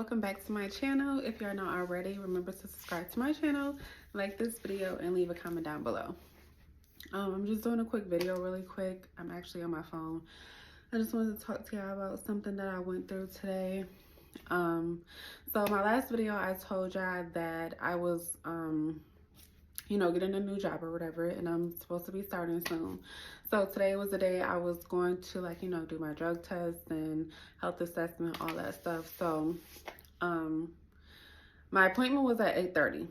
welcome back to my channel. If you are not already, remember to subscribe to my channel, like this video, and leave a comment down below. I'm just doing a quick video really quick. I'm actually on my phone. I just wanted to talk to y'all about something that I went through today. So my last video, I told y'all that I was getting a new job or whatever, and I'm supposed to be starting soon. So today was the day I was going to do my drug test and health assessment, all that stuff. So my appointment was at 8:30.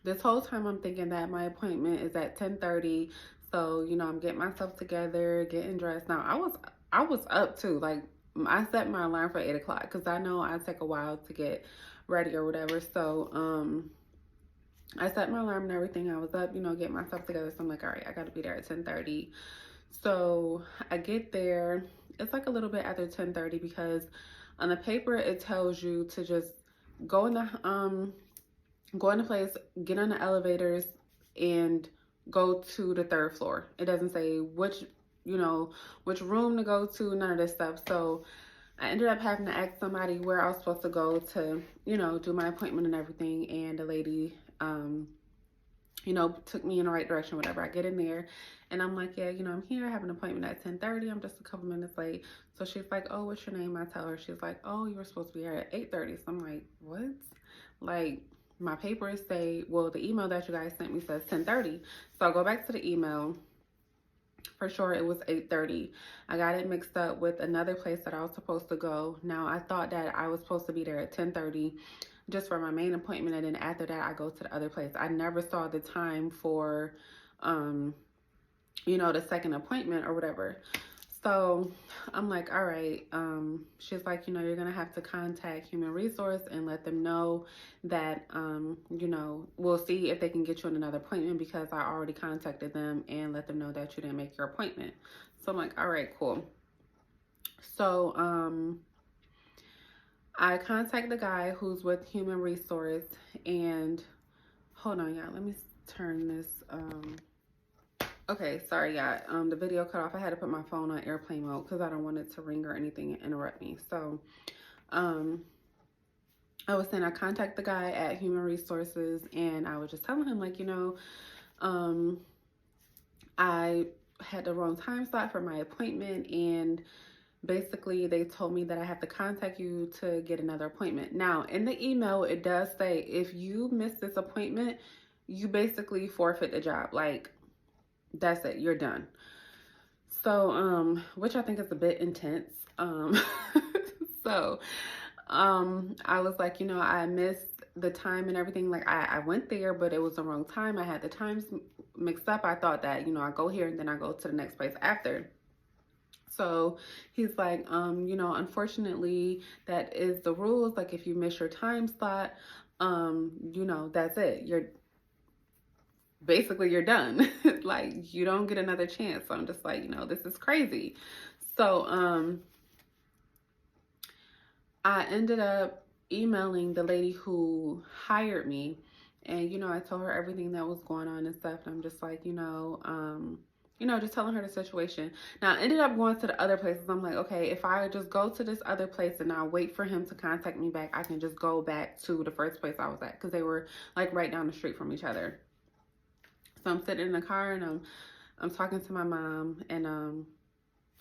This whole time I'm thinking that my appointment is at 10:30. So, I'm getting myself together, getting dressed. Now I was up too. Like, I set my alarm for 8 o'clock because I know I take a while to get ready or whatever. So I set my alarm and everything. I was up, getting myself together. So I'm like, all right, I got to be there at 10:30. So I get there. It's like a little bit after 10:30 because on the paper it tells you to just go in the place, get on the elevators, and go to the third floor. It doesn't say which room to go to, none of this stuff. So I ended up having to ask somebody where I was supposed to go to, do my appointment and everything. And the lady, took me in the right direction, whatever. I get in there and I'm like, yeah, I'm here. I have an appointment at 10:30. I'm just a couple minutes late. So she's like, oh, what's your name? I tell her. She's like, oh, you were supposed to be here at 8:30. So I'm like, what? Like, my papers say, well, the email that you guys sent me says 10:30. So I go back to the email. For sure, it was 8:30. I got it mixed up with another place that I was supposed to go. Now, I thought that I was supposed to be there at 10:30 just for my main appointment. And then after that, I go to the other place. I never saw the time for, the second appointment or whatever. So I'm like, all right. She's like, you're going to have to contact Human Resource and let them know that, we'll see if they can get you on another appointment because I already contacted them and let them know that you didn't make your appointment. So I'm like, all right, cool. So I contact the guy who's with Human Resource and hold on, y'all. Let me turn this. Okay, sorry, y'all. The video cut off. I had to put my phone on airplane mode because I don't want it to ring or anything and interrupt me. So, I was saying I contact the guy at Human Resources and I was just telling him I had the wrong time slot for my appointment and basically they told me that I have to contact you to get another appointment. Now, in the email, it does say if you miss this appointment, you basically forfeit the job. Like, that's it, you're done. So which I think is a bit intense. So I was like, I missed the time and everything. Like, I went there, but it was the wrong time. I had the times mixed up. I thought that, I go here and then I go to the next place after. So he's like, unfortunately, that is the rules. Like, if you miss your time slot, that's it. You're done. Like, you don't get another chance. So I'm just like, this is crazy. So I ended up emailing the lady who hired me, and I told her everything that was going on and stuff. And I'm just like, just telling her the situation. Now, I ended up going to the other places. I'm like, okay, if I just go to this other place and I'll wait for him to contact me back, I can just go back to the first place I was at because they were like right down the street from each other. So I'm sitting in the car and I'm talking to my mom and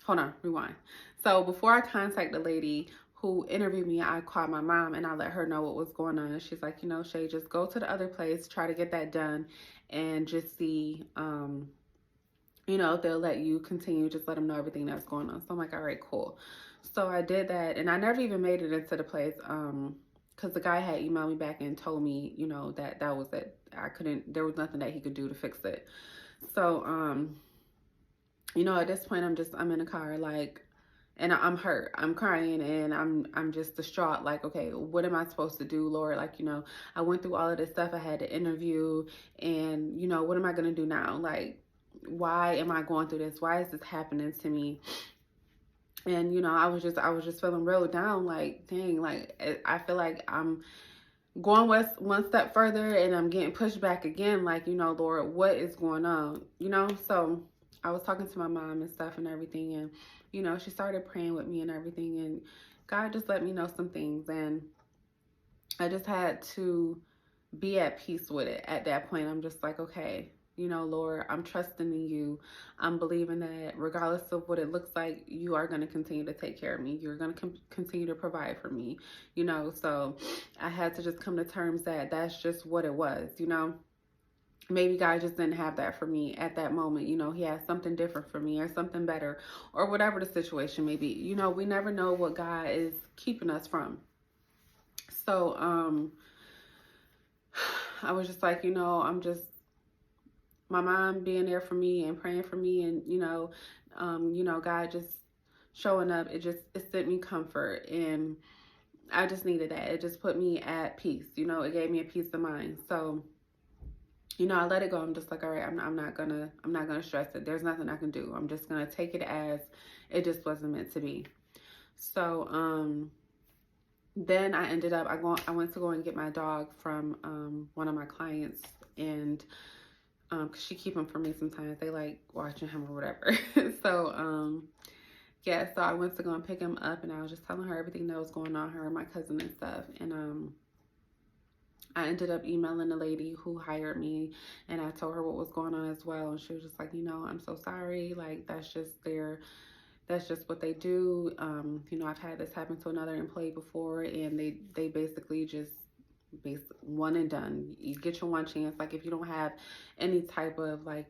hold on, rewind. So before I contact the lady who interviewed me, I called my mom and I let her know what was going on. She's like, Shay, just go to the other place, try to get that done and just see, if they'll let you continue, just let them know everything that's going on. So I'm like, all right, cool. So I did that and I never even made it into the place because the guy had emailed me back and told me, that was it. There was nothing that he could do to fix it. So, at this point, I'm in a car, like, and I'm hurt. I'm crying and I'm just distraught. Like, okay, what am I supposed to do, Lord? Like, I went through all of this stuff. I had to interview and, what am I going to do now? Like, why am I going through this? Why is this happening to me? And, I was just feeling real down. Like, dang, like, I feel like I'm going one step further and I'm getting pushed back again. Like, Lord, what is going on? So I was talking to my mom and stuff and everything. And, she started praying with me and everything. And God just let me know some things, and I just had to be at peace with it. At that point, I'm just like, okay, Lord, I'm trusting in you. I'm believing that regardless of what it looks like, you are going to continue to take care of me. You're going to continue to provide for me, So I had to just come to terms that that's just what it was. Maybe God just didn't have that for me at that moment. He has something different for me or something better or whatever the situation may be. We never know what God is keeping us from. So, I was just like, I'm just my mom being there for me and praying for me, and God just showing up. It sent me comfort, and I just needed that. It just put me at peace. It gave me a peace of mind. So, I let it go. I'm just like, all right, I'm not gonna stress it. There's nothing I can do. I'm just gonna take it as it just wasn't meant to be. So, then I ended up I went to go and get my dog from one of my clients, and cause she keep him for me sometimes. They like watching him or whatever. So yeah, so I went to go and pick him up, and I was just telling her everything that was going on, her and my cousin and stuff. And I ended up emailing the lady who hired me, and I told her what was going on as well, and she was just like, I'm so sorry, like that's just what they do. I've had this happen to another employee before, and they basically just one and done. You get your one chance. Like if you don't have any type of like,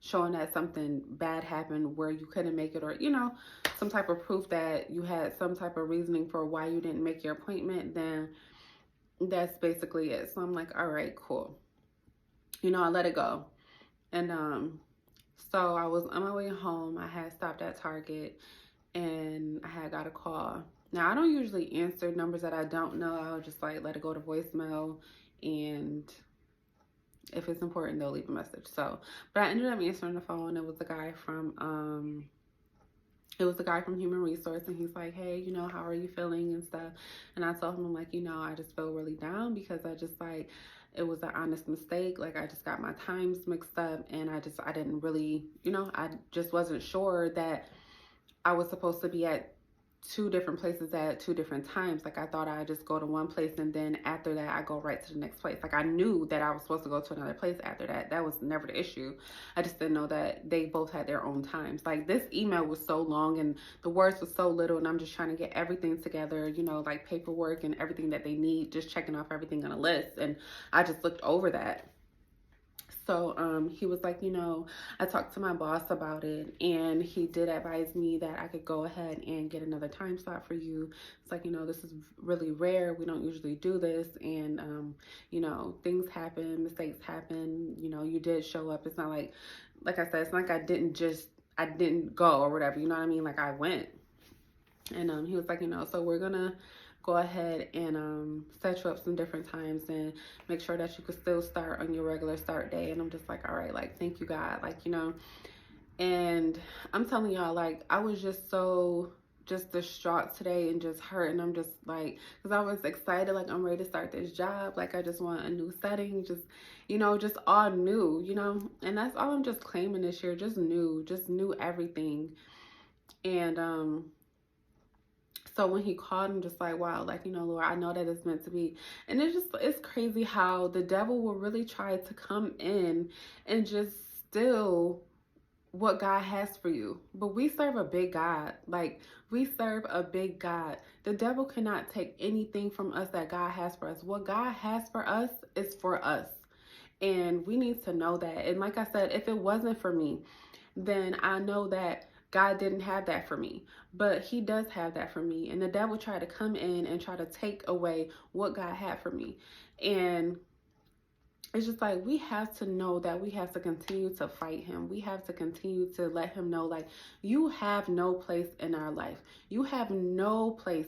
showing that something bad happened where you couldn't make it, or, some type of proof that you had some type of reasoning for why you didn't make your appointment, then that's basically it. So I'm like, all right, cool. I let it go. And so I was on my way home. I had stopped at Target, and I had got a call. Now, I don't usually answer numbers that I don't know. I'll just like let it go to voicemail, and if it's important, they'll leave a message. So, but I ended up answering the phone. It was the guy from Human Resource, and he's like, hey, how are you feeling and stuff. And I told him, I'm like, I just feel really down because I just like, it was an honest mistake. Like I just got my times mixed up, and I didn't really, I just wasn't sure that I was supposed to be at two different places at two different times. Like I thought I'd just go to one place, and then after that I go right to the next place. Like I knew that I was supposed to go to another place after that. That was never the issue. I just didn't know that they both had their own times. Like this email was so long and the words was so little, and I'm just trying to get everything together, like paperwork and everything that they need, just checking off everything on a list. And I just looked over that. So he was like, I talked to my boss about it, and he did advise me that I could go ahead and get another time slot for you. It's like, this is really rare. We don't usually do this. And, things happen, mistakes happen. You did show up. It's not like I said, it's not like I didn't go or whatever. You know what I mean? Like I went. And he was like, so we're going to go ahead and set you up some different times and make sure that you could still start on your regular start day. And I'm just like, all right, like, thank you, God. Like, and I'm telling y'all, like, I was just so distraught today and just hurt. And I'm just like, because I was excited, like, I'm ready to start this job. Like, I just want a new setting, just all new, and that's all I'm just claiming this year. Just new everything. And so when he called, I'm just like, wow, like, Lord, I know that it's meant to be. And it's crazy how the devil will really try to come in and just steal what God has for you. But we serve a big God. Like, we serve a big God. The devil cannot take anything from us that God has for us. What God has for us is for us. And we need to know that. And like I said, if it wasn't for me, then I know that God didn't have that for me, but he does have that for me. And the devil tried to come in and try to take away what God had for me. And it's just like, we have to know that we have to continue to fight him. We have to continue to let him know, like, you have no place in our life. You have no place,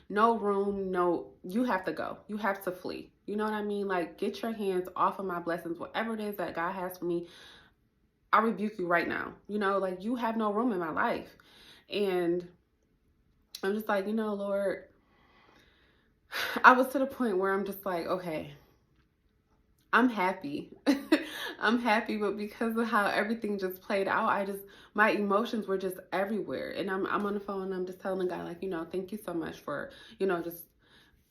no room, you have to go. You have to flee. You know what I mean? Like, get your hands off of my blessings. Whatever it is that God has for me, I rebuke you right now. Like, you have no room in my life. And I'm just like, Lord, I was to the point where I'm just like, okay, I'm happy. I'm happy, but because of how everything just played out, my emotions were just everywhere. And I'm on the phone and I'm just telling the guy, like, thank you so much for, just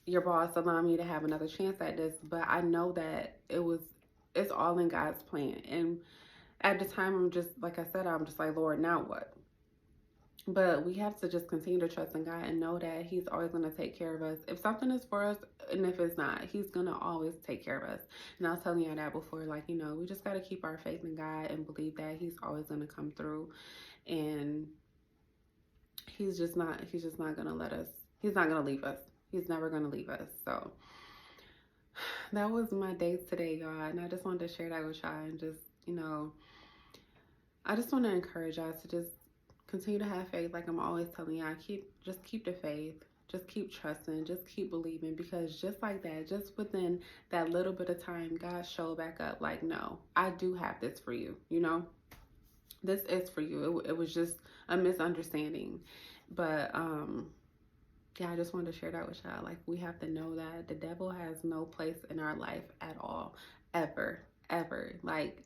your boss allowing me to have another chance at this. But I know that it's all in God's plan. And at the time, I'm just, like I said, I'm just like, Lord, now what? But we have to just continue to trust in God and know that He's always going to take care of us. If something is for us and if it's not, He's going to always take care of us. And I was telling you that before, like, we just got to keep our faith in God and believe that He's always going to come through. And He's just not going to let us, He's not going to leave us. He's never going to leave us. So that was my day today, y'all. And I just wanted to share that with y'all and just, I just want to encourage y'all to just continue to have faith. Like I'm always telling y'all, just keep the faith. Just keep trusting. Just keep believing. Because just like that, just within that little bit of time, God showed back up. Like, no, I do have this for you. This is for you. It was just a misunderstanding. But yeah, I just wanted to share that with y'all. Like, we have to know that the devil has no place in our life at all. Ever. Like,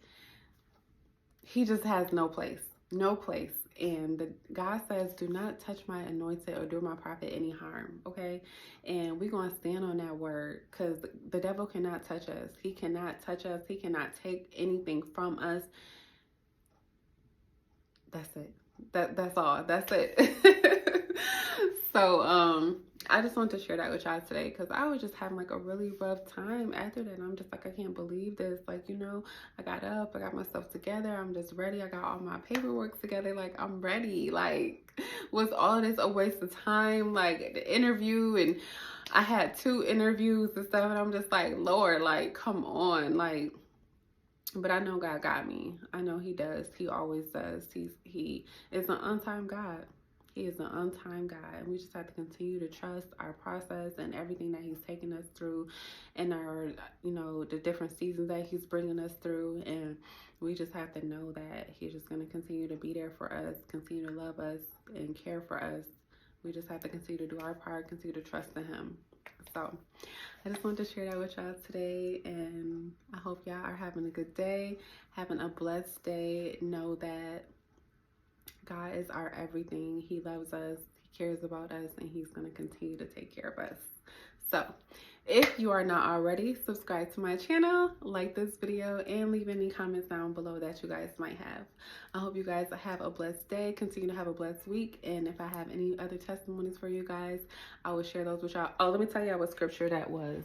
he just has no place. No place. And God says, do not touch my anointed or do my prophet any harm, okay? And we're going to stand on that word because the devil cannot touch us. He cannot touch us. He cannot take anything from us. That's it. That's all. That's it. So, I just wanted to share that with y'all today because I was just having like a really rough time after that. I'm just like, I can't believe this. Like, I got up, I got myself together. I'm just ready. I got all my paperwork together. Like, I'm ready. Like, was all this a waste of time? Like, the interview, and I had 2 interviews and stuff. And I'm just like, Lord, like, come on. Like, but I know God got me. I know He does. He always does. He is an on-time God. He is an on-time God, and we just have to continue to trust our process and everything that He's taking us through, and our, the different seasons that He's bringing us through, and we just have to know that He's just going to continue to be there for us, continue to love us, and care for us. We just have to continue to do our part, continue to trust in Him. So I just wanted to share that with y'all today, and I hope y'all are having a good day, having a blessed day. Know that God is our everything. He loves us. He cares about us, and He's going to continue to take care of us. So if you are not already, subscribe to my channel, like this video, and leave any comments down below that you guys might have. I hope you guys have a blessed day. Continue to have a blessed week. And if I have any other testimonies for you guys, I will share those with y'all. Oh, let me tell you what scripture that was.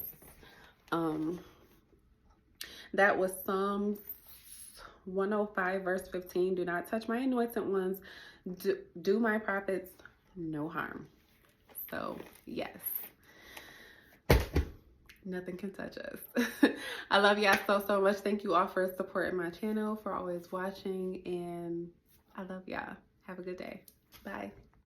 That was Psalms 105 verse 15. Do not touch my anointed ones. Do my prophets no harm. So yes, nothing can touch us. I love y'all so much. Thank you all for supporting my channel, for always watching, and I love y'all. Have a good day. Bye.